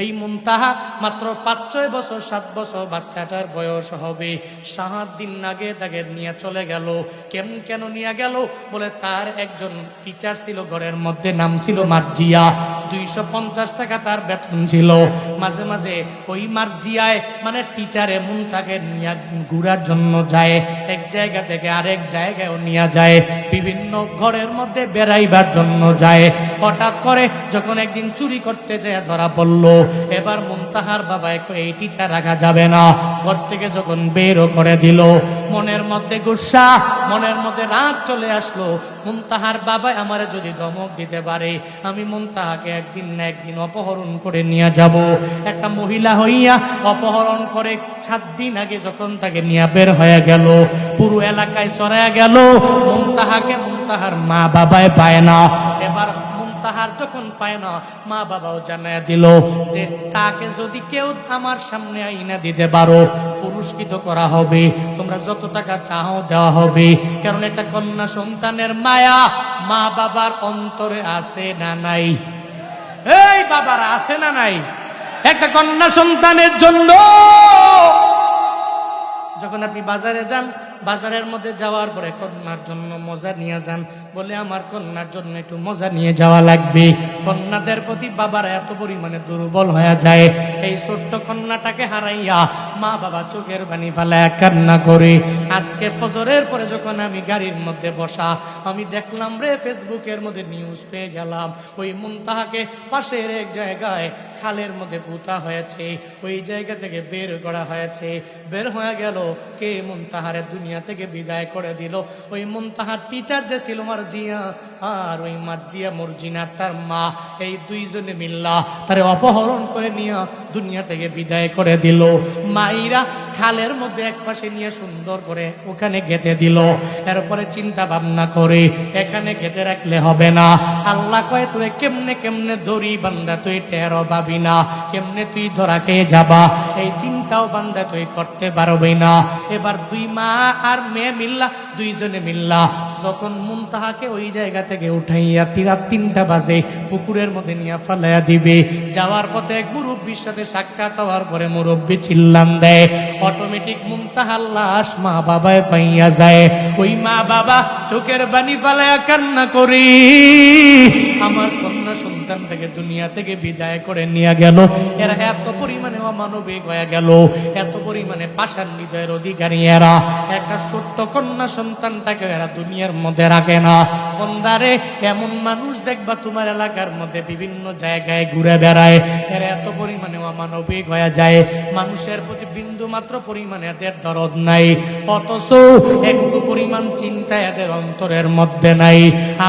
এই মুনতাহা মাত্র 5-6 বছর 7 বছর বাচ্চাটার বয়স হবে। 7 দিন আগে তাকে নিয়ে চলে গেল। কেন নিয়ে গেল? বলে তার একজন টিচার ছিল ঘরের মধ্যে, নাম ছিল মার্জিয়া। 250 টাকা তার বেতন ছিল। মাঝে মাঝে ওই মার্জিয়ায় মানে টিচারে মুনতাকে নিয়ে ঘুরার জন্য যায়, এক জায়গা থেকে আরেক জায়গায় নিয়ে যায়, বিভিন্ন ঘরের মধ্যে বেড়াইবার জন্য যায়। হঠাৎ করে যখন একদিন চুরি করতে যায় ধরা পড়ল, এবার মুনতাহার বাবা এই টিচার রাখা যাবে না, ঘর থেকে যখন বেরও করে দিল, মনের মধ্যে গুসা, মনের মধ্যে রাগ চলে আসলো। মুনতাহার বাবা আমারে যদি ধমক দিতে পারে, আমি মুনতাহাকে একদিন না একদিন অপহরণ করে নিয়ে যাব। একটা মহিলা হইয়া অপহরণ করে 7 দিন আগে যখন তাকে নিয়ে বের হয়ে গেল, পুরো এলাকায় ছড়ায় গেল। মুনতাহাকে মুনতাহার মা বাবায় পায় না। এবার মুনতাহার যখন পায় না, মা বাবাও জানায় দিল যে তাকে যদি কেউ আমার সামনে আইনা দিতে পারো পুরস্কৃত করা হবে, তোমরা যত টাকা চাও দেওয়া হবে। কারণ একটা কন্যা সন্তানের মায়া মা বাবার অন্তরে আছে না নাই? এই বাবার আছে না নাই? একটা কন্যা সন্তানের জন্য যখন আপনি বাজারে যান, বাজারের মধ্যে যাওয়ার পরে কন্যার জন্য মজা নিয়ে যান, বলে আমার কন্যার জন্য একটু মজা নিয়ে যাওয়া লাগবে। কন্যাদের প্রতি বাবারা এত পরিমাণে দুর্বল হয়ে যায়, এই ছোট্ট কন্যাটাকে হারাইয়া মা বাবা চোখের পানি ফেলায় কান্না করে। আজকে ফজরের পরে যখন আমি গাড়ির মধ্যে বসা, আমি দেখলাম রে ফেসবুকের মধ্যে নিউজ পেয়ে গেলাম, ওই মুনতাহাকে পাশের এক জায়গায় খালের মধ্যে পুঁতা হয়েছে, ওই জায়গা থেকে বের করা হয়েছে। বের হয়ে গেল কে? মুনতাহারে দুনিয়া থেকে বিদায় করে দিল। ওই মুনতাহার টিচার যে ছিল মার্জিয়া, আর ওই মার্জিয়া মর্জিনা তার মা, এই দুইজনে মিল্লা তারে অপহরণ করে নিয়ে দুনিয়া থেকে বিদায় করে দিল। মাইরা খালের মধ্যে এক পাশে নিয়ে সুন্দর করে ওখানে গেঁথে দিল। এরপরে চিন্তা ভাবনা করে এখানে গেঁথে রাখলে হবে না। আল্লাহ কয় তুই কেমনে কেমনে ধরি বান্দা, তুই টেরো পাবি না, কেমনে তুই ধরা খেয়ে যাবা, এই চিন্তাও বান্দা তুই করতে পারবি না। এবার 2 মা আর মেয়ে মিল্লা, দুইজনে মিল্লা যখন মুনতাহাকে ওই জায়গা থেকে উঠাইয়া 3টা বাজে পুকুরের মধ্যে নিয়ে ফালাইয়া দিবে, যাওয়ার পথে এক মুরব্বীর সাথে সাক্ষাৎ হওয়ার পরে মুরব্বী চিল্লান দেয়, অটোমেটিক মুনতাহার লাশ মা বাবায় পাইয়া যায়। ওই মা বাবা চোখের পানি ফালাইয়া কান্না করি, আমার কন্যা সন্তানটাকে দুনিয়া থেকে বিদায় করে নিয়ে গেল। এরা এত পরিমাণে অমানবিক হয়ে গেল, এত পরিমাণে পাষাণ হৃদয়ের অধিকারী এরা, একটা ছোট্ট কন্যা সন্তানটাকে এরা দুনিয়ার মধ্যে রাখে না। বন্দারে, এমন মানুষ দেখবা তোমার এলাকার মধ্যে বিভিন্ন জায়গায় ঘুরে বেড়ায়, এরা এত পরিমাণে অমানবিক হয়ে যায়, মানুষের প্রতি বিন্দু মাত্র পরিমাণে এদের দরদ নাই, অথচ একটু পরিমাণ চিন্তা এদের অন্তরের মধ্যে নাই।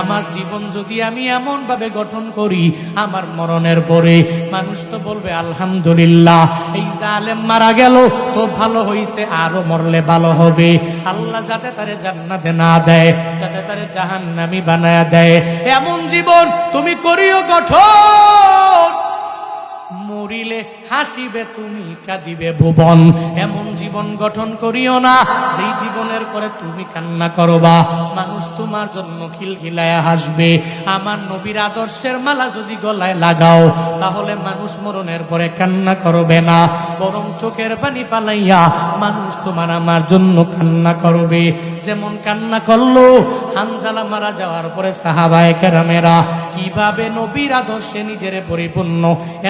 আমার জীবন যদি আমি এমন ভাবে গঠন করি, আমার মরণের পরে মানুষ তো বলবে আলহামদুলিল্লাহ, এই জালেম মারা গেল তো ভালো হইছে, আরো মরলে ভালো হবে। আল্লাহ যাতে তারে জান্নাতে না দেয়, যাতে তারে জাহান্নামী বানায়া দেয়, এমন জীবন তুমি করিও গঠন। মরিলে হাসিবে তুমি, কাঁদিবে ভুবন। এমন জীবন গঠন করিও না যেই জীবনের পরে তুমি কান্না করবা, মানুষ তোমার জন্য খিলখিলায়া হাসবে। আমার নবীর আদর্শের মালা যদি গলায় লাগাও, তাহলে মানুষ মরণের পরে কান্না করবে না, বরং চোখের পানি ফালাইয়া মানুষ তোমার আমার জন্য কান্না করবে। যেমন কান্না করলো হানজালা মারা যাওয়ার পরে সাহাবায়ে কেরামেরা, কিভাবে নবীর আদর্শে নিজের পরিপূর্ণ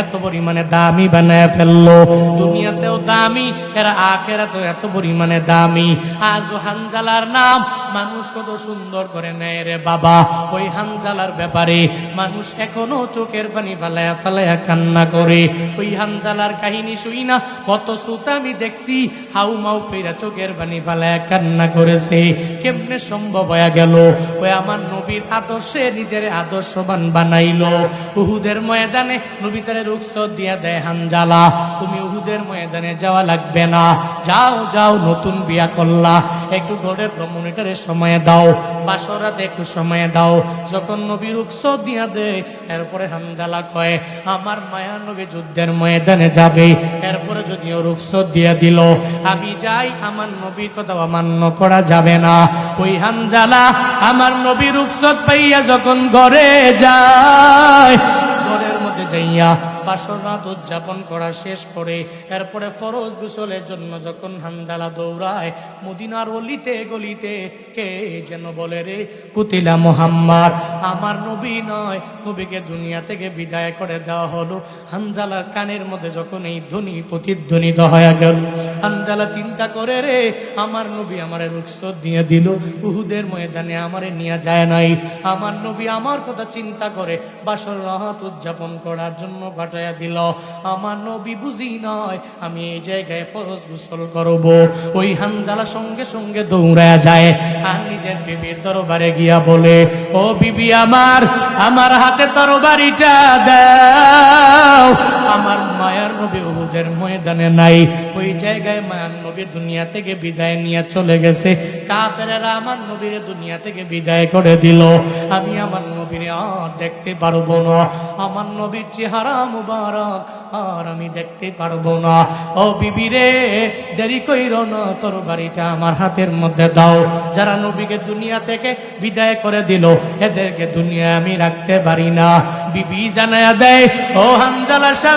এত পরিমাণে দামি বানায় ফেললো। দুনিয়াতেও দামি, এরা আখিরাতেও এত পরিমাণে দামি। আজও হানজালার নাম মানুষ কত সুন্দর করে নেয় রে বাবা। ওই হানজালার ব্যাপারে মানুষ এখনো চোখের পানি ফালায়া ফালায়া কান্না করে। ওই হানজালার কাহিনী শুই না কত শ্রোতা আমি দেখছি হাউ মাউ পেরা চোখের পানি ফালায়া কান্না করেছে। কেমনে সম্ভব হয়ে গেল? ওই আমার নবীর আদর্শে নিজের আদর্শবান বানাইলো। উহুদের ময়দানে নবী তারে রুখসত দিয়া দেয়, হানজালা তুমি উহুদের ময়দানে যাওয়া লাগবে না, যাও যাও, নতুন বিয়া করলা, একটু ঘরের প্রমোনিটরের সময় দাও, বাসরাতে একটু সময় দাও। যখন নবী রুখসত দিয়া দেয়, এরপরে হানজালা কয় আমার মায়া নবী যুদ্ধের ময়দানে যাবে। এরপরে যদিও রুখসত দিয়া দিল, আমি যাই, আমার নবীর কথা অমান্য করা যাবে না। ওই হানজালা আমার নবী রুখসত পাইয়া যখন ঘরে যায়, ঘরের মধ্যে যাইয়া বাসর রাত উদযাপন করা শেষ করে এরপরে ফরজ গোসলের জন্য যখন হানজালা দৌড়ায়, মদিনার অলিতে গলিতে কে যেন বলে রে কুতিলা মুহাম্মদ, আমার নবী নয়, নবীকে দুনিয়া থেকে বিদায় করে দেওয়া হলো। হানজালার কানের মধ্যে যখন এই ধ্বনি প্রতিধ্বনিত হয়ে গেল, হানজালা চিন্তা করে রে আমার নবী আমারে রুখসত দিয়ে দিল, উহুদের ময়দানে আমারে নিয়ে যায় নাই, আমার নবী আমার কথা চিন্তা করে বাসর রাত উদযাপন করার জন্য পাঠাইয়া দিল। আমার নবী বুঝি নয় আমি এই জায়গায় ফরজ গোসল করব। ওই হানজালা সঙ্গে সঙ্গে দৌড়ায়া যায় আর নিজের বিবির দরবারে গিয়া বলে, ও বিবি আমার, আমার হাতে তরবারিটা দাও, আমার মায়ার নবী উহুদের ময়দানে নাই, ওই জায়গায় মায়ার নবী দুনিয়া থেকে বিদায় নিয়ে চলে গেছে, কাফেরেরা আমার নবীর দুনিয়া থেকে বিদায় করে দিল, আমি আমার নবীর আর দেখতে পারবো না, আমার নবীর চেহারা মুবারক আর আমি দেখতে পারবো না। ও বিবি রে, দেরি কইরো না, তরবারিটা আমার হাতের মধ্যে দাও, যারা নবীকে দুনিয়া থেকে বিদায় করে দিল এদেরকে দুনিয়া আমি রাখতে পারি না। বিবি জানায়া দেয়, ও হানজালা স্বামী